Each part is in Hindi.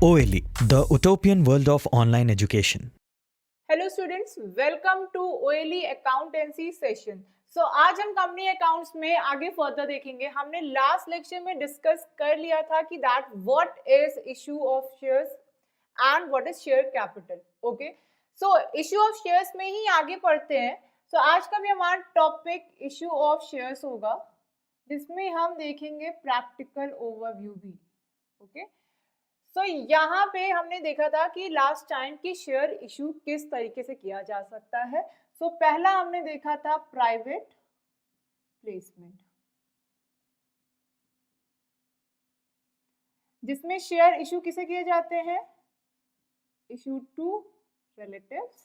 OLE, the utopian world of online education. Hello students, welcome to OLE accountancy session. So आज हम कंपनी अकाउंट्स में आगे फर्दर देखेंगे। हमने लास्ट लेक्चर में डिस्कस कर लिया था कि that what is issue of shares and what is share capital. Okay, so issue of shares में ही आगे पढ़ते हैं। सो आज का भी हमारा टॉपिक इशू ऑफ शेयर्स होगा, जिसमें हम देखेंगे प्रैक्टिकल ओवरव्यू भी। ओके, तो यहाँ पे हमने देखा था कि लास्ट टाइम की शेयर इशू किस तरीके से किया जा सकता है। सो पहला हमने देखा था प्राइवेट प्लेसमेंट, जिसमें शेयर इशू किसे किए जाते हैं? Issue to relatives,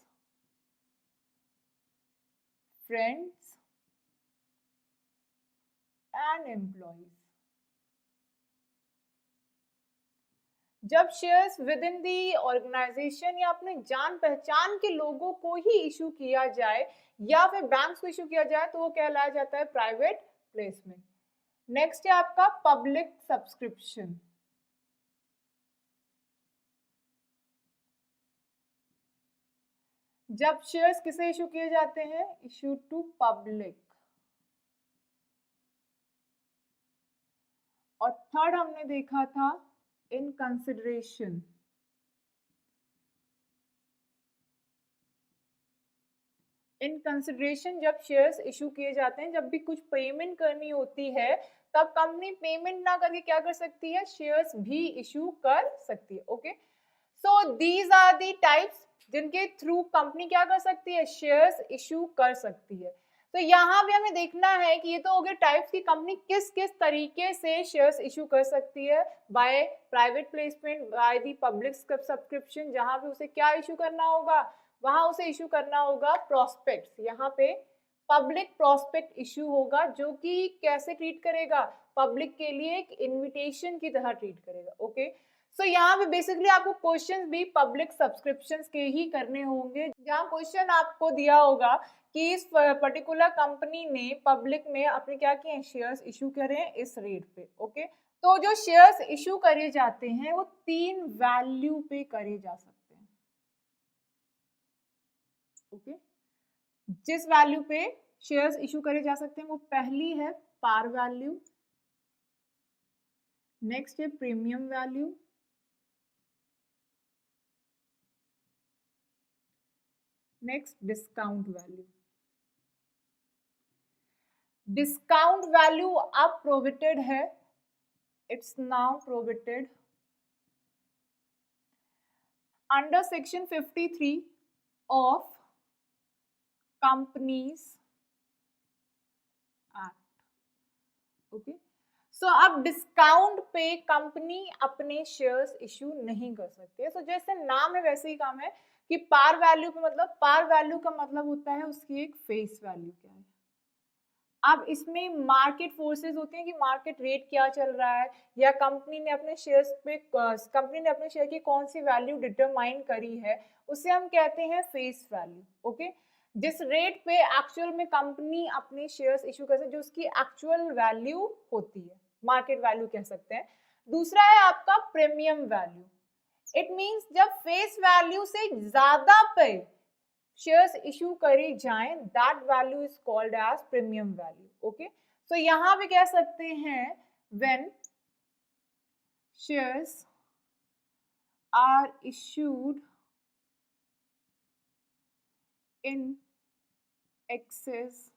friends and employees. जब shares within the organisation या अपने जान पहचान के लोगों को ही इशू किया जाए या फिर बैंक्स को इशू किया जाए तो वो कहलाया जाता है प्राइवेट प्लेसमेंट। नेक्स्ट है आपका पब्लिक सब्सक्रिप्शन। जब शेयर्स किसे इशू किए जाते हैं? Issue to public. और थर्ड हमने देखा था इन कंसिडरेशन। इन कंसिडरेशन जब शेयर्स इशू किए जाते हैं, जब भी कुछ पेमेंट करनी होती है, तब कंपनी पेमेंट ना करके क्या कर सकती है? शेयर्स भी इशू कर सकती है। Okay, so these are the types जिनके थ्रू कंपनी क्या कर सकती है? शेयर्स इशू कर सकती है। तो यहाँ भी हमें देखना है कि ये तो हो गए टाइप्स की कंपनी किस किस तरीके से शेयर्स इशू कर सकती है। By private placement, by the public subscription, जहाँ पे उसे क्या इशू करना होगा? वहां उसे इशू करना होगा प्रॉस्पेक्ट्स। यहाँ पे पब्लिक प्रॉस्पेक्ट इशू होगा, जो कि कैसे ट्रीट करेगा? पब्लिक के लिए एक इन्विटेशन की तरह ट्रीट करेगा। ओके, सो यहाँ पे बेसिकली आपको क्वेश्चंस भी पब्लिक सब्सक्रिप्शंस के ही करने होंगे, जहाँ क्वेश्चन आपको दिया होगा कि इस पर्टिकुलर कंपनी ने पब्लिक में अपने क्या किए? शेयर्स इशू करे इस रेट पे। ओके, तो जो शेयर्स इशू करे जाते हैं वो 3 वैल्यू पे करे जा सकते हैं। ओके, जिस वैल्यू पे शेयर्स इशू करे जा सकते हैं वो पहली है पार वैल्यू, नेक्स्ट है premium value, next discount value. Discount value अब प्रोविटेड है, it's now prohibited under section 53 of companies act. Okay, so अब डिस्काउंट पे कंपनी अपने शेयर्स इशू नहीं कर सकते। सो जैसे नाम है वैसे ही काम है कि पार वैल्यू पे, मतलब पार वैल्यू का मतलब होता है उसकी एक फेस वैल्यू क्या है। अब इसमें मार्केट फोर्सेस होते हैं कि मार्केट रेट क्या चल रहा है, या कंपनी ने अपने शेयर्स पे कंपनी ने अपने शेयर की कौन सी वैल्यू डिटरमाइन करी है, उसे हम कहते हैं फेस वैल्यू। ओके, जिस रेट पे एक्चुअल में कंपनी अपने शेयर्स इशू कर सकती है, जो उसकी एक्चुअल वैल्यू होती है, मार्केट वैल्यू कह सकते हैं। दूसरा है आपका प्रीमियम वैल्यू। इट मींस जब फेस वैल्यू से ज्यादा पे शेयर्स इशू करी जाएं, that value is called as premium value. Okay, so यहां पे कह सकते हैं when shares are issued in excess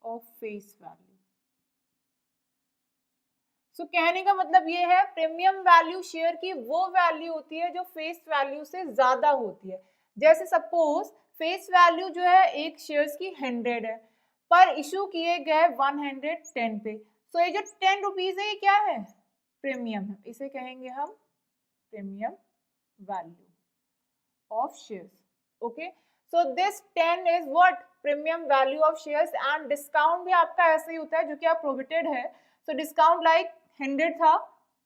of face value. So कहने का मतलब ये है, प्रीमियम वैल्यू शेयर की वो वैल्यू होती है जो फेस वैल्यू से ज्यादा होती है। जैसे सपोज फेस वैल्यू जो है एक शेयर्स की 100 है, पर इशू किए गए 110 पे। सो ये जो 10 रुपीज है ये क्या है? प्रीमियम है, इसे कहेंगे हम premium value of shares. Okay, so this 10 is what? Premium value of shares. And discount भी आपका ऐसे ही होता है, जो कि आप प्रोविटेड है। सो डिस्काउंट लाइक 100 था,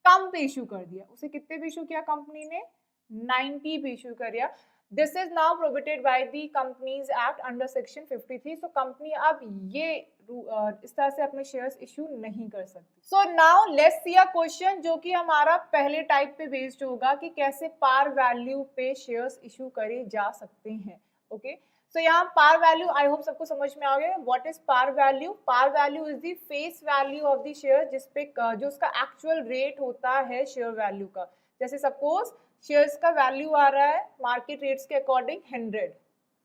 कम पे इशू कर दिया, उसे कितने पे इशू किया कंपनी ने? 90 पे इशू कर दिया। This is now प्रोविटेड by the companies act under section 53। So company अब ये इस तरह से अपने शेयर्स इशू नहीं कर सकती। So now let's see a question जो कि हमारा पहले टाइप पे बेस्ड होगा कि कैसे पार वैल्यू पे शेयर्स इशू करे जा सकते हैं। ओके, सो यहाँ पार वैल्यू आई होप सबको समझ में आ गया। What is par value? Par value is the face value of the share, जिसपे जो उसका एक्चुअल रेट होता है शेयर वैल्यू का। जैसे सपोज शेयर्स का वैल्यू आ रहा है मार्केट रेट्स के अकॉर्डिंग 100।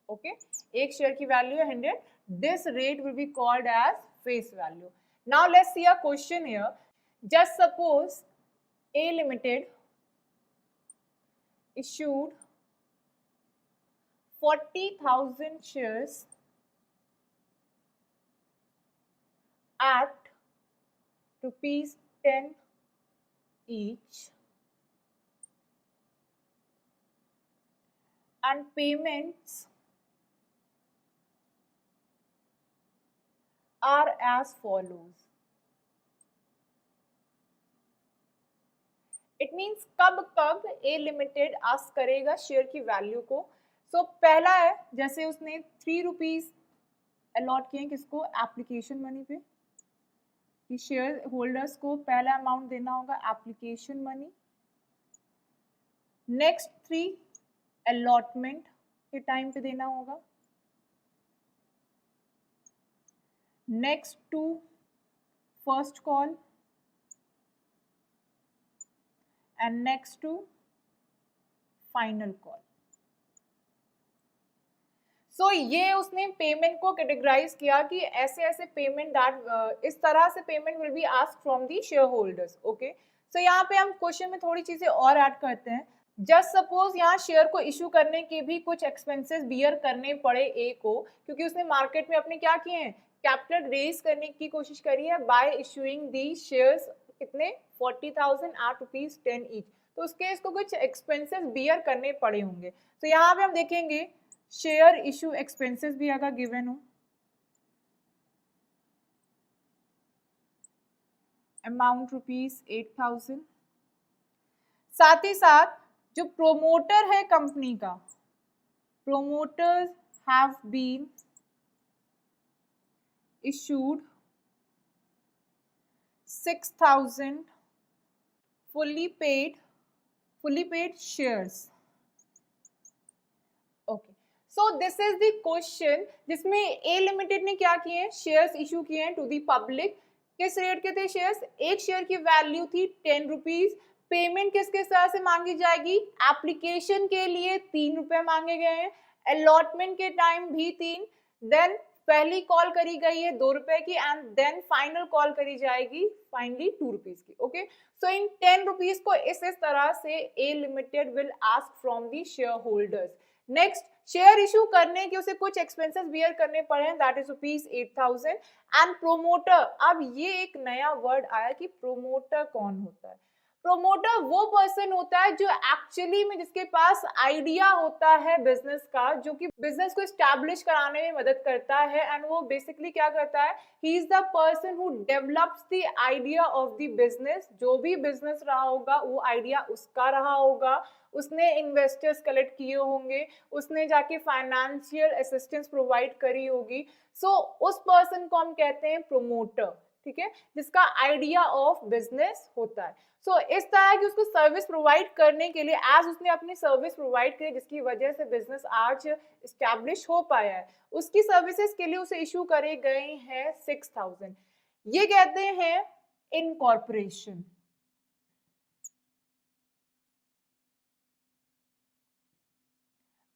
ओके, एक शेयर की वैल्यू है 100, this rate will be called as face value. Now let's see a question here. Just suppose A Limited issued 40,000 shares at rupees 10 each, and payments are as follows. It means कब कब ए लिमिटेड आस्क करेगा शेयर की वैल्यू को। सो पहला है, जैसे उसने 3 रुपीज अलॉट किए किसको, एप्लीकेशन मनी पे, कि शेयर होल्डर्स को पहला अमाउंट देना होगा एप्लीकेशन मनी। नेक्स्ट 3 अलॉटमेंट के टाइम पे देना होगा। Next 2 first call, and next to final call. So ये उसने पेमेंट को कैटेगराइज किया कि ऐसे ऐसे पेमेंट दैट इस तरह से payment will be asked from the shareholders. Okay, so यहाँ पे हम क्वेश्चन में थोड़ी चीजें और ऐड करते हैं। जस्ट सपोज यहाँ शेयर को इशू करने के भी कुछ एक्सपेंसेस बियर करने पड़े ए को, क्योंकि उसने मार्केट में अपने क्या किए हैं, कैपिटल रेज करने की कोशिश करी है बाय इशूइंग दी शेयर्स। कितने, 40,000 एट रुपीज 10 ईच। तो उसके इसको कुछ एक्सपेंसेस बियर करने पड़े होंगे। तो यहाँ पे हम देखेंगे शेयर इशू एक्सपेंसेस भी अगर गिवन हो, अमाउंट रुपीज 8,000। साथ ही साथ जो प्रोमोटर है कंपनी का, promoters have been issued 6,000 fully paid shares. Okay, so this is the question जिसमें ए लिमिटेड ने क्या किए हैं, शेयर्स इशू किए हैं टू दी पब्लिक। किस रेट के थे शेयर्स, एक शेयर की वैल्यू थी 10 रुपीज। पेमेंट किसके साथ से मांगी जाएगी, एप्लीकेशन के लिए 3 रुपए मांगे गए हैं, अलॉटमेंट के टाइम भी 3, देन पहली कॉल करी गई है 2 रुपए की, एंड देन फाइनल कॉल करी जाएगी फाइनली 2 रुपीज की। ओके, सो इन 10 रुपीज को इस तरह से A limited will ask from the shareholders. Next, share issue करने के उसे कुछ एक्सपेंसेस बियर करने पड़े हैं, that is rupees 8,000। And promoter, अब ये एक नया वर्ड आया कि प्रोमोटर कौन होता है। प्रोमोटर वो पर्सन होता है जो एक्चुअली में जिसके पास आइडिया होता है बिजनेस का, जो कि बिजनेस को एस्टैब्लिश कराने में मदद करता है। एंड वो बेसिकली क्या करता है, he is the person who develops the idea of the business. जो भी बिजनेस रहा होगा वो आइडिया उसका रहा होगा, उसने इन्वेस्टर्स कलेक्ट किए होंगे, उसने जाके फाइनेंशियल असिस्टेंस प्रोवाइड करी होगी। सो उस पर्सन को हम कहते हैं प्रोमोटर, ठीक है, जिसका आइडिया ऑफ बिजनेस होता है। सो इस तरह की उसको सर्विस प्रोवाइड करने के लिए, एज उसने अपनी सर्विस प्रोवाइड की जिसकी वजह से बिजनेस आज एस्टैब्लिश हो पाया है, उसकी सर्विसेज के लिए उसे इशू करे गए हैं 6,000। ये कहते हैं इनकॉर्पोरेशन।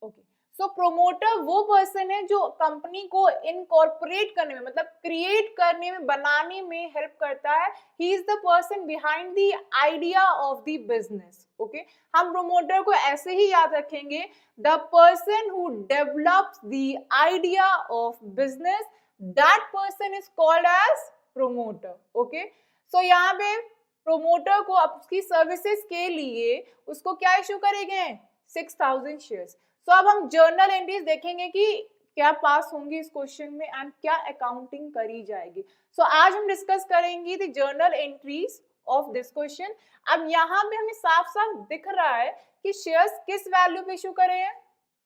ओके, सो प्रोमोटर वो पर्सन है जो कंपनी को इनकॉर्पोरेट करने में, मतलब क्रिएट करने में, बनाने में हेल्प करता है। He is the person behind the idea of the business. Okay, हम प्रोमोटर को ऐसे ही याद रखेंगे, the person who develops the idea of business, that person is called as promoter. Okay, so यहाँ पे प्रोमोटर को उसकी सर्विसेज के लिए उसको क्या इशू करे गए, 6,000 शेयर्स। तो अब हम जर्नल एंट्रीज देखेंगे कि क्या पास होंगी इस क्वेश्चन में एंड क्या अकाउंटिंग करी जाएगी। सो आज हम डिस्कस करेंगे the journal entries of this question. अब यहाँ पे हमें साफ साफ दिख रहा है कि शेयर्स किस वैल्यू पे इशू करे हैं,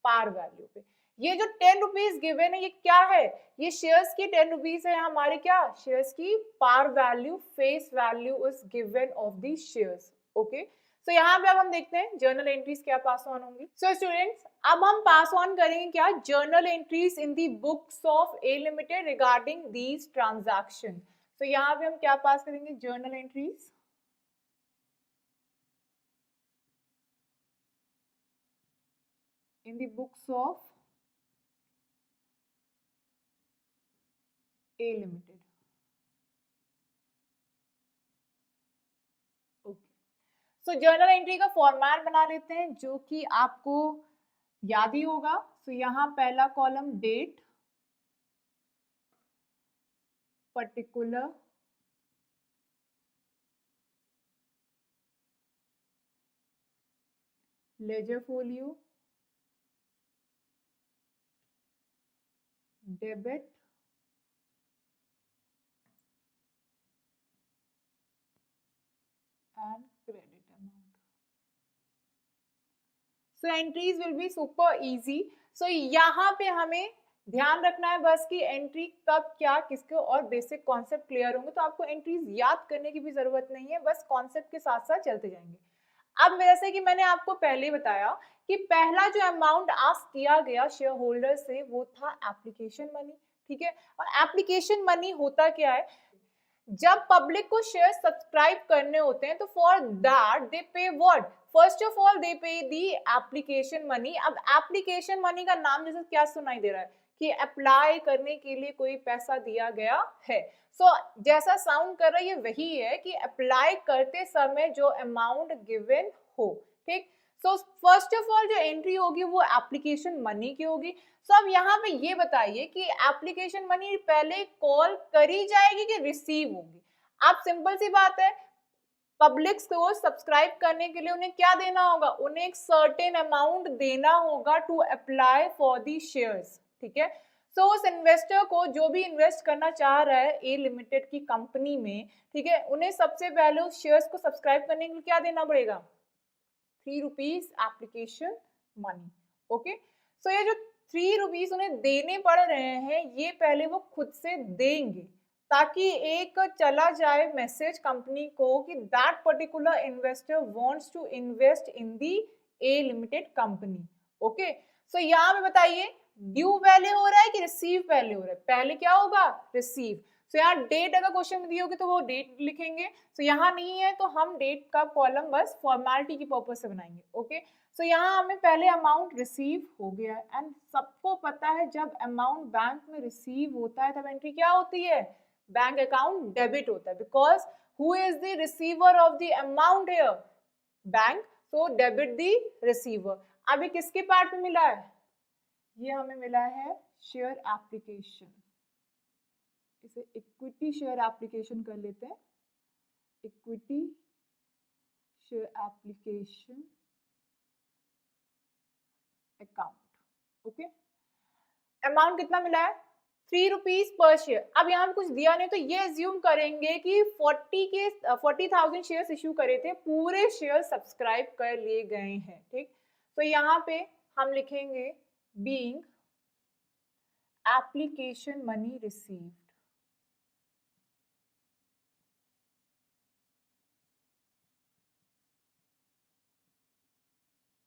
पार वैल्यू पे। ये जो 10 रुपीज गिवन है ये क्या है, ये शेयर्स की 10 रुपीज है, हमारे क्या शेयर्स की par value, face value is given of the shares. Okay, so यहाँ पे अब हम देखते हैं जर्नल एंट्रीज क्या पास ऑन होंगी। सो स्टूडेंट्स, अब हम पास ऑन करेंगे क्या, journal entries in the books of A limited regarding these transaction. तो यहाँ पे हम क्या पास करेंगे, journal entries in the books of A Limited. Okay, so journal entry का फॉर्मेट बना लेते हैं जो कि आपको याद ही होगा। सो यहाँ पहला column date, particular, ledger folio, debit, and credit amount. So entries will be super easy. So यहाँ पे हमें ध्यान रखना है बस कि एंट्री कब क्या किसके, और बेसिक कॉन्सेप्ट क्लियर होंगे तो आपको एंट्रीज याद करने की भी जरूरत नहीं है, बस कॉन्सेप्ट के साथ साथ चलते जाएंगे। अब जैसे कि मैंने आपको पहले बताया कि पहला जो अमाउंट आस्क किया गया शेयर होल्डर से वो था एप्लीकेशन मनी, ठीक है। और एप्लीकेशन मनी होता क्या है, जब पब्लिक को शेयर सब्सक्राइब करने होते हैं तो फॉर दैट दे पे what, first of all they पे दी एप्लीकेशन मनी। अब एप्लीकेशन मनी का नाम जैसे क्या सुनाई दे रहा है कि अप्लाई करने के लिए कोई पैसा दिया गया है। सो जैसा साउंड कर रहा है ये वही है कि अप्लाई करते समय जो अमाउंट गिवन हो, ठीक। सो फर्स्ट ऑफ ऑल जो एंट्री होगी वो एप्लीकेशन मनी की होगी। सो अब यहाँ पे ये बताइए कि एप्लीकेशन मनी पहले कॉल करी जाएगी कि रिसीव होगी। आप सिंपल सी बात है, पब्लिक को सब्सक्राइब करने के लिए उन्हें क्या देना होगा, उन्हें एक सर्टेन अमाउंट देना होगा to apply for the shares, ठीक है। सो उस इन्वेस्टर को जो भी इन्वेस्ट करना चाह रहा है ए लिमिटेड की कंपनी में, ठीक है, उन्हें सबसे पहले उस शेयर्स को सब्सक्राइब करने के लिए क्या देना पड़ेगा, 3 rupees application money. Okay, so ये जो 3 रुपीज उन्हें देने पड़ रहे हैं ये पहले वो खुद से देंगे ताकि एक चला जाए मैसेज कंपनी को कि that particular investor wants to invest in the A limited company. Okay, so यहाँ पे बताइए ड्यू पहले हो रहा है कि रिसीव पहले हो रहा है, पहले क्या होगा, रिसीव। सो यहाँ डेट अगर क्वेश्चन में दी होगी तो वो डेट लिखेंगे। सो यहाँ नहीं है तो हम डेट का कॉलम बस फॉर्मेलिटी की पर्पज से बनाएंगे। ओके, सो यहाँ हमें पहले अमाउंट रिसीव हो गया है एंड सबको पता है जब अमाउंट बैंक में रिसीव होता है तब एंट्री क्या होती है, बैंक अकाउंट डेबिट होता है, because who is the receiver of the amount here, bank, so debit the receiver. अभी किसके पार्ट में मिला है, ये हमें मिला है शेयर एप्लीकेशन, इसे इक्विटी शेयर एप्लीकेशन कर लेते हैं, equity share application account. Okay, amount कितना मिला है, 3 रुपीज पर शेयर। अब यहाँ कुछ दिया नहीं तो ये एज्यूम करेंगे कि 40,000 शेयर्स इश्यू करे थे, पूरे शेयर सब्सक्राइब कर लिए गए हैं, ठीक। तो यहाँ पे हम लिखेंगे being application money received.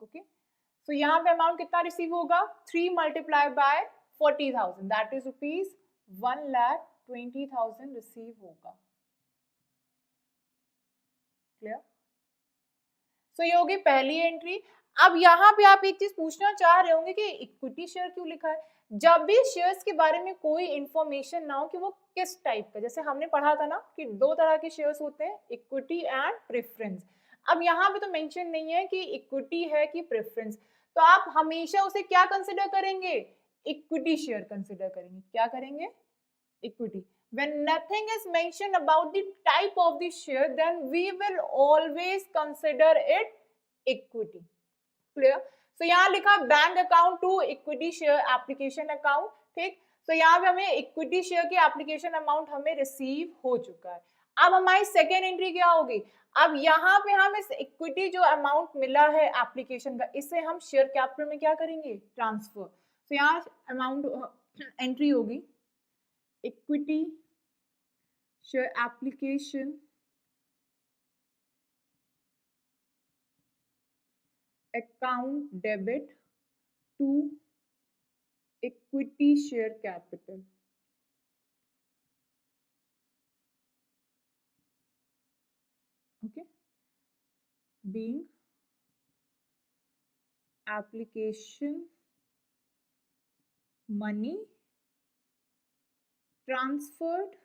Okay, so यहाँ पे अमाउंट कितना रिसीव होगा, 3 multiply by 40,000 that is rupees 1,20,000 receive होगा। क्लियर, सो ये होगी पहली एंट्री। अब यहाँ पे आप एक चीज पूछना चाह रहे होंगे कि इक्विटी शेयर क्यों लिखा है, जब भी शेयर्स के बारे में कोई इंफॉर्मेशन ना हो कि वो किस टाइप का, जैसे हमने पढ़ा था ना कि 2 तरह के शेयर्स होते हैं, इक्विटी एंड प्रेफरेंस। अब यहाँ पे तो मेंशन नहीं है कि इक्विटी है कि प्रेफरेंस, तो आप हमेशा उसे क्या कंसिडर करेंगे, इक्विटी शेयर कंसिडर करेंगे। क्या करेंगे, equity. When nothing is mentioned about the type of the share, then we will always consider it equity. Clear? So यहाँ लिखा bank account to equity share application account, ठीक। तो यहाँ पे हमें इक्विटी शेयर की एप्लीकेशन अमाउंट हमें रिसीव हो चुका है। अब हमारी सेकेंड एंट्री क्या होगी, अब यहाँ पे हम इस इक्विटी जो अमाउंट मिला है एप्लीकेशन का, इसे हम शेयर कैपिटल में क्या करेंगे, ट्रांसफर। तो यहाँ अमाउंट एंट्री होगी equity share application account debit to equity share capital. Okay, being application money transferred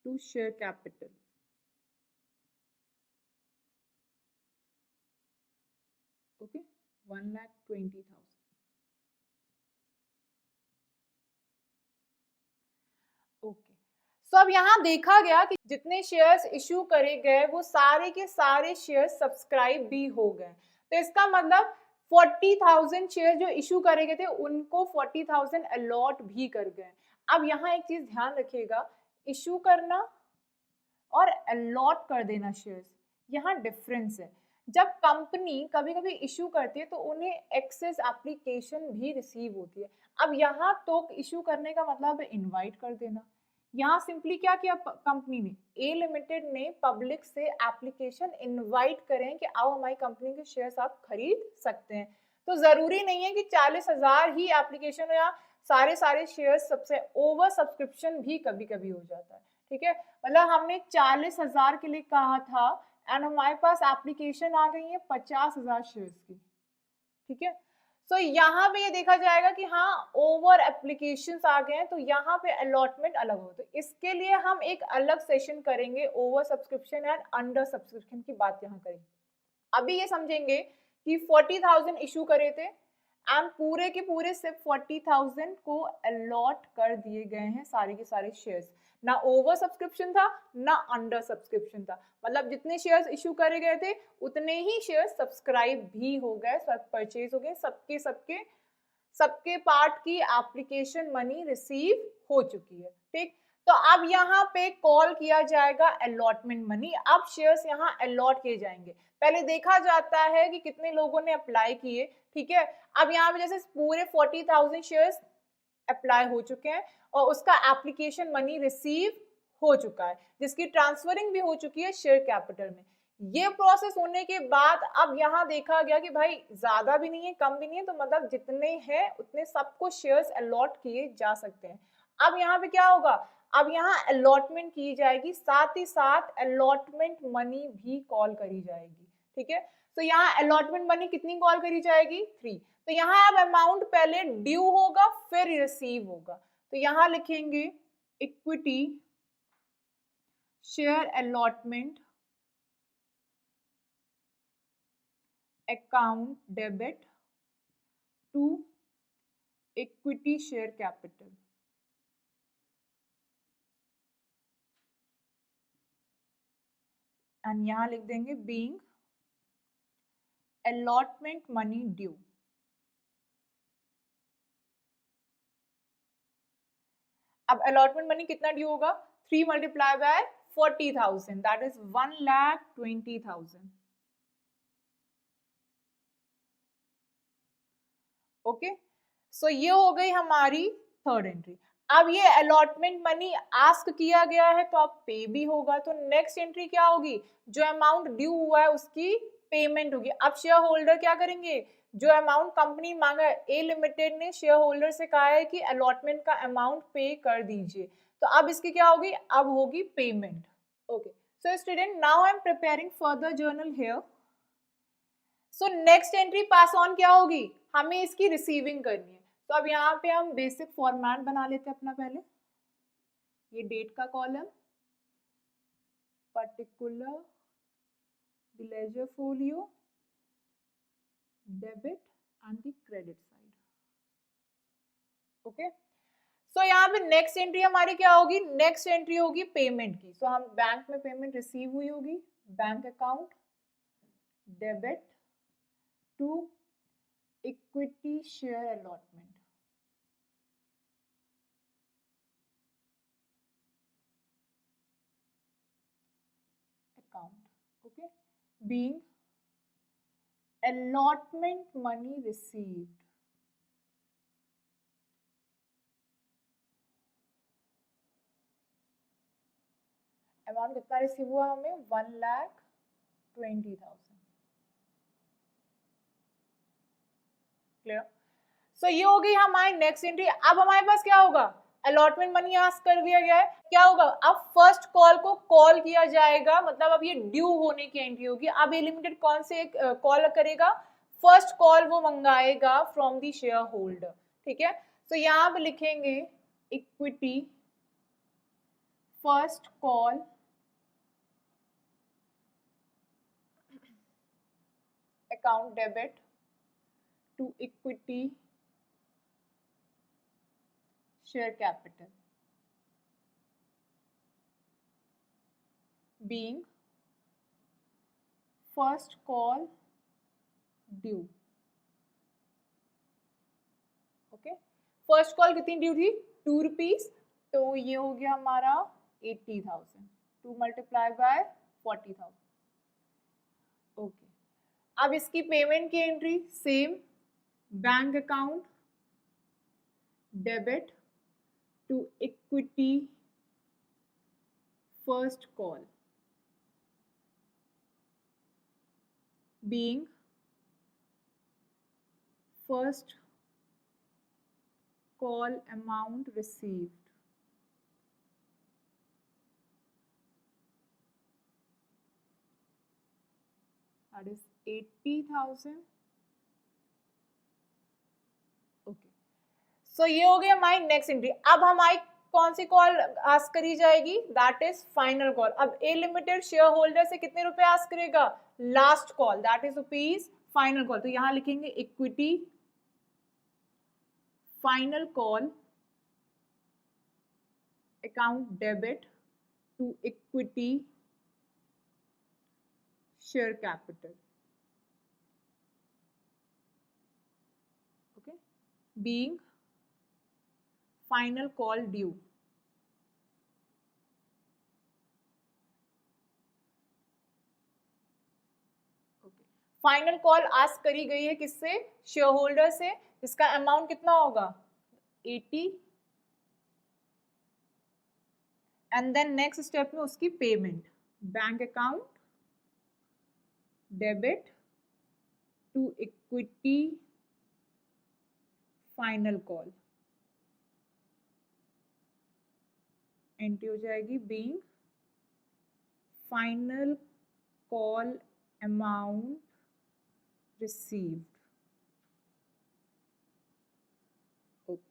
to share capital. Okay, 1,20,000. Okay, so अब यहाँ देखा गया कि जितने शेयर्स इशू करे गए वो सारे के सारे शेयर्स सब्सक्राइब भी हो गए। तो इसका मतलब 40,000 शेयर जो इशू करे गए थे उनको 40,000 अलॉट भी कर गए। अब यहाँ एक चीज ध्यान रखिएगा, इशू करना और अलॉट कर देना शेयर्स, यहाँ डिफरेंस है। जब कंपनी कभी कभी इशू करती है तो उन्हें एक्सेस एप्लीकेशन भी रिसीव होती है। अब यहाँ तो इशू करने का मतलब है इनवाइट कर देना। यहाँ सिंपली क्या किया कंपनी ने, ए लिमिटेड ने पब्लिक से एप्लीकेशन इनवाइट करें कि आओ हमारी कंपनी के शेयर्स आप खरीद सकते हैं। तो जरूरी नहीं है कि 40,000 ही एप्लीकेशन हो, या सारे सारे शेयर्स सबसे ओवर सब्सक्रिप्शन भी कभी कभी हो जाता है। ठीक है, मतलब हमने 40,000 के लिए कहा था एंड हमारे पास एप्लीकेशन आ गई है 50,000 शेयर्स की। ठीक है, सो यहाँ पे ये देखा जाएगा कि हाँ ओवर एप्लीकेशंस आ गए हैं, तो यहाँ पे अलॉटमेंट अलग हो। तो इसके लिए हम एक अलग सेशन करेंगे, over subscription and under subscription की बात यहाँ करेंगे। अभी ये समझेंगे कि 40,000 इशू करे थे एंड पूरे के पूरे सिर्फ 40,000 को अलॉट कर दिए गए हैं सारे के सारे शेयर्स। ना ओवर सब्सक्रिप्शन था ना अंडर सब्सक्रिप्शन था, मतलब जितने शेयर्स इशू करे गए थे उतने ही शेयर्स सब्सक्राइब भी हो गए, सब परचेज हो गए, सबके सबके सबके पार्ट की एप्लीकेशन मनी रिसीव हो चुकी है। ठीक, तो अब यहाँ पे कॉल किया जाएगा अलॉटमेंट मनी। अब शेयर्स यहाँ अलॉट किए जाएंगे। पहले देखा जाता है कि कितने लोगों ने अप्लाई किए। ठीक है, अब यहाँ पे जैसे पूरे 40,000 शेयर्स अप्लाई हो चुके हैं और उसका एप्लीकेशन मनी रिसीव हो चुका है, जिसकी ट्रांसफरिंग भी हो चुकी है शेयर कैपिटल में। ये प्रोसेस होने के बाद अब यहाँ देखा गया कि भाई ज्यादा भी नहीं है कम भी नहीं है, तो मतलब जितने हैं उतने सबको शेयर्स अलॉट किए जा सकते हैं। अब यहाँ पे क्या होगा, अब यहाँ अलॉटमेंट की जाएगी, साथ ही साथ अलॉटमेंट मनी भी कॉल करी जाएगी। ठीक है, तो यहाँ अलॉटमेंट मनी कितनी कॉल करी जाएगी, 3। तो यहाँ अब अमाउंट पहले ड्यू होगा फिर रिसीव होगा। तो यहाँ लिखेंगे equity share allotment account debit to equity share capital। And यहां लिख देंगे being allotment money due। अब allotment money कितना ड्यू होगा, 3 multiply by 40,000 that is 1,20,000। Okay, so ये हो गई हमारी थर्ड एंट्री। अब ये अलॉटमेंट मनी आस्क किया गया है तो अब पे भी होगा। तो नेक्स्ट एंट्री क्या होगी, जो अमाउंट ड्यू हुआ है उसकी पेमेंट होगी। अब शेयर होल्डर क्या करेंगे, जो अमाउंट कंपनी मांगा है, ए लिमिटेड ने शेयर होल्डर से कहा है कि अलॉटमेंट का अमाउंट पे कर दीजिए, तो अब इसकी क्या होगी, अब होगी payment. Okay, so student now I am preparing further journal here. So next entry pass on क्या होगी, हमें इसकी रिसीविंग करनी है। तो अब यहाँ पे हम बेसिक फॉर्मेट बना लेते हैं अपना। पहले ये डेट का column, particular, the ledger folio, debit and the credit side. Okay, so यहाँ पे नेक्स्ट एंट्री हमारी क्या होगी, नेक्स्ट एंट्री होगी पेमेंट की। सो हम बैंक में पेमेंट रिसीव हुई होगी, bank account debit to equity share allotment. account, okay, being allotment money received, amount कितना रिसीव हुआ हमें 1,20,000। क्लियर? सो ये हो गई हमारी नेक्स्ट एंट्री। अब हमारे पास क्या होगा, अलॉटमेंट मनी आस्क कर दिया गया है, क्या होगा, अब फर्स्ट कॉल को कॉल किया जाएगा, मतलब अब ये ड्यू होने की एंट्री होगी। अब ये लिमिटेड कौन से कॉल करेगा, फर्स्ट कॉल वो मंगाएगा फ्रॉम द शेयर होल्डर। ठीक है, तो यहाँ पे लिखेंगे equity first call account debit to equity share capital being first call due। Okay, first call कितनी ड्यू थी, 2 रुपीज, तो ये हो गया हमारा 80,000, 2 मल्टीप्लाई बाय 40,000। ओके, अब इसकी पेमेंट की entry same, bank account debit to equity first call being first call amount received, that is 80,000। Okay, so ये हो गया हमारी नेक्स्ट एंट्री। अब हमारी कौन सी कॉल आस्क करी जाएगी, दैट इज फाइनल कॉल। अब ए लिमिटेड शेयर होल्डर से कितने रुपए आस्क करेगा, last call, that is rupees final call. तो यहां लिखेंगे equity final call account debit to equity share capital, okay, being final call due. Okay, final call ask करी गई है किससे, शेयर होल्डर से, इसका अमाउंट कितना होगा 80, एंड देन नेक्स्ट स्टेप में उसकी payment, bank account debit to equity final call, entry हो जाएगी being final call amount received। Okay,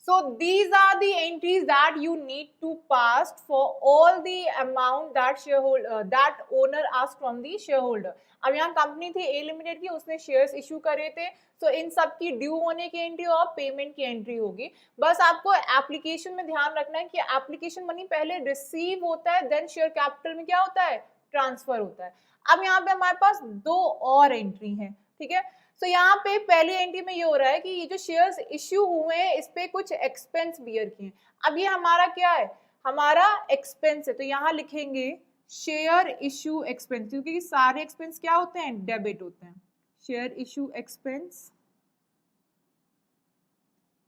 so these are the entries that you need to pass for all the amount that shareholder that owner asked from the shareholder। अब यहाँ कंपनी थी ए लिमिटेड की, उसने शेयर्स इशू करे थे, तो इन सब की ड्यू होने की एंट्री और पेमेंट की एंट्री होगी। बस आपको एप्लीकेशन में ध्यान रखना है कि एप्लीकेशन मनी पहले रिसीव होता है, देन शेयर कैपिटल में क्या होता है, ट्रांसफर होता है। अब यहाँ पे हमारे पास 2 और एंट्री हैं, ठीक है। तो यहाँ पे पहली एंट्री में ये हो रहा है कि ये जो शेयर्स इश्यू हुए हैं इस पे कुछ एक्सपेंस बियर किए हैं। अब ये हमारा क्या है, हमारा एक्सपेंस है, तो यहाँ लिखेंगे शेयर इशू एक्सपेंस, क्योंकि सारे एक्सपेंस क्या होते हैं, डेबिट होते हैं। Share issue expense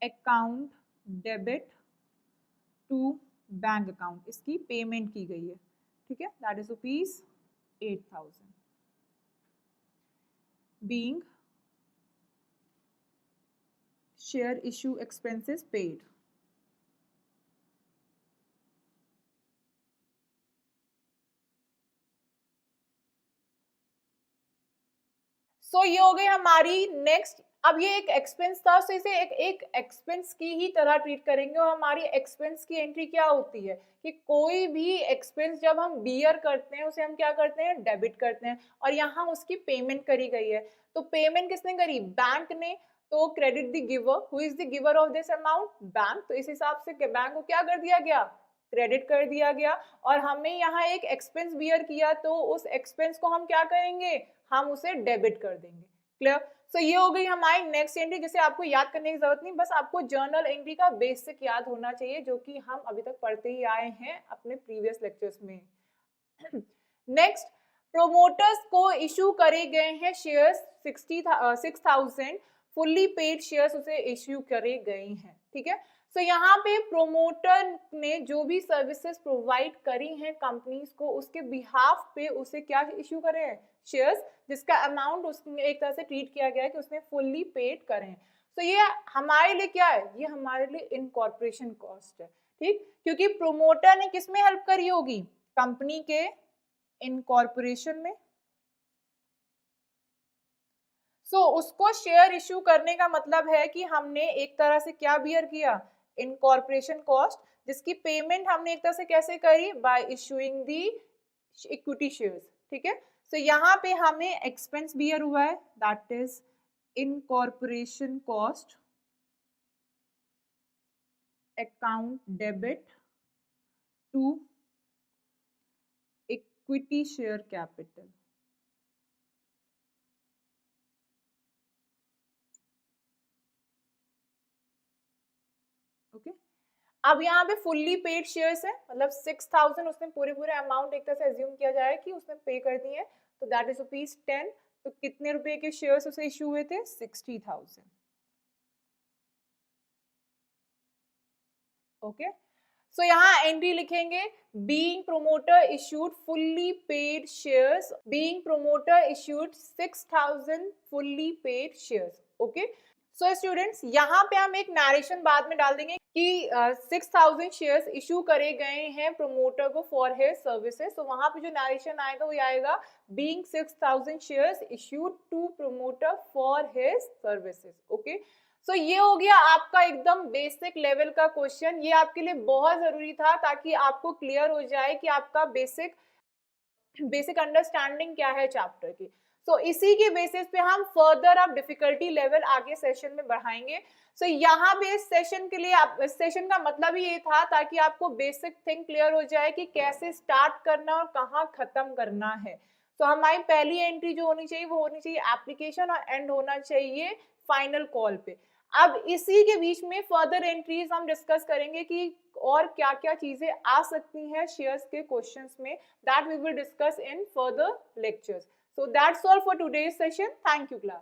account debit to bank account, इसकी पेमेंट की गई है, ठीक है, that is rupees 8,000 being share issue expenses paid। सो ये हो गई हमारी नेक्स्ट। अब ये एक एक्सपेंस था, तो इसे एक एक्सपेंस की ही तरह ट्रीट करेंगे। और हमारी एक्सपेंस की एंट्री क्या होती है कि कोई भी एक्सपेंस जब हम बियर करते हैं उसे हम क्या करते हैं, डेबिट करते हैं, और यहाँ उसकी पेमेंट करी गई है। तो पेमेंट किसने करी, बैंक ने, तो credit the giver, who is the giver of this amount, bank. तो इस हिसाब से बैंक को क्या कर दिया गया, क्रेडिट कर दिया गया। और हमें यहाँ एक एक्सपेंस बियर किया, तो उस एक्सपेंस को हम क्या करेंगे, हम उसे डेबिट कर देंगे। क्लियर? सो ये हो गई हमारी नेक्स्ट एंट्री, जिसे आपको याद करने की जरूरत नहीं, बस आपको जर्नल एंट्री का बेसिक याद होना चाहिए, जो कि हम अभी तक पढ़ते ही आए हैं अपने प्रीवियस लेक्चर्स में। नेक्स्ट, प्रोमोटर्स को इशू करे गए हैं शेयर्स 6,000 फुल्ली पेड शेयर्स उसे इश्यू करे गए हैं, ठीक है। सो यहाँ पे प्रोमोटर ने जो भी सर्विसेज प्रोवाइड करी हैं कंपनीज को, उसके बिहाफ पे उसे क्या इश्यू करे हैं, शेयर्स, जिसका अमाउंट उसने एक तरह से ट्रीट किया गया है कि उसने फुल्ली पेड करे हैं। तो ये हमारे लिए क्या है, ये हमारे लिए इनकॉर्पोरेशन कॉस्ट है, ठीक, क्योंकि प्रोमोटर ने किसमें हेल्प करी होगी, कंपनी के इनकॉर्पोरेशन में। उसको शेयर इशू करने का मतलब है कि हमने एक तरह से क्या बियर किया, इनकॉर्पोरेशन कॉस्ट, जिसकी पेमेंट हमने एक तरह से कैसे करी, by issuing the equity shares, ठीक है। यहाँ पे हमें एक्सपेंस बियर हुआ है, that is incorporation cost account debit to equity share capital. Okay, अब यहाँ पे फुल्ली पेड शेयर्स है, मतलब 6,000 उसने पूरे अमाउंट एक तरह से अज्यूम किया जाए कि उसने पे कर दिए हैं, तो दैट इज ₹10। तो कितने रुपए के शेयर्स उसे इश्यू हुए थे, 60,000। ओके, सो यहाँ एंट्री लिखेंगे, being promoter issued fully paid shares, being promoter issued 6,000 fully paid shares. Okay, so students यहाँ पे हम एक नरेशन बाद में डाल देंगे कि 6,000 शेयर्स इशू करे गए हैं प्रोमोटर को फॉर हिज सर्विसेज। तो वहां पे जो नरेशन आएगा वो आएगा being 6,000 shares issued to promoter for his services. Okay, so ये हो गया आपका एकदम बेसिक लेवल का क्वेश्चन। ये आपके लिए बहुत जरूरी था ताकि आपको क्लियर हो जाए कि आपका बेसिक अंडरस्टैंडिंग क्या है चैप्टर की। सो इसी के बेसिस पे हम फर्दर अब डिफिकल्टी लेवल आगे सेशन में बढ़ाएंगे। सो यहाँ पे इस सेशन के लिए इस सेशन का मतलब ही ये था ताकि आपको बेसिक थिंग क्लियर हो जाए कि कैसे स्टार्ट करना और कहाँ खत्म करना है। सो हमारी पहली एंट्री जो होनी चाहिए वो होनी चाहिए एप्लीकेशन और एंड होना चाहिए फाइनल कॉल पे। अब इसी के बीच में फर्दर एंट्रीज हम डिस्कस करेंगे कि और क्या क्या चीजें आ सकती हैं शेयर्स के क्वेश्चंस में, that we will discuss in further lectures. So that's all for today's session. Thank you, class.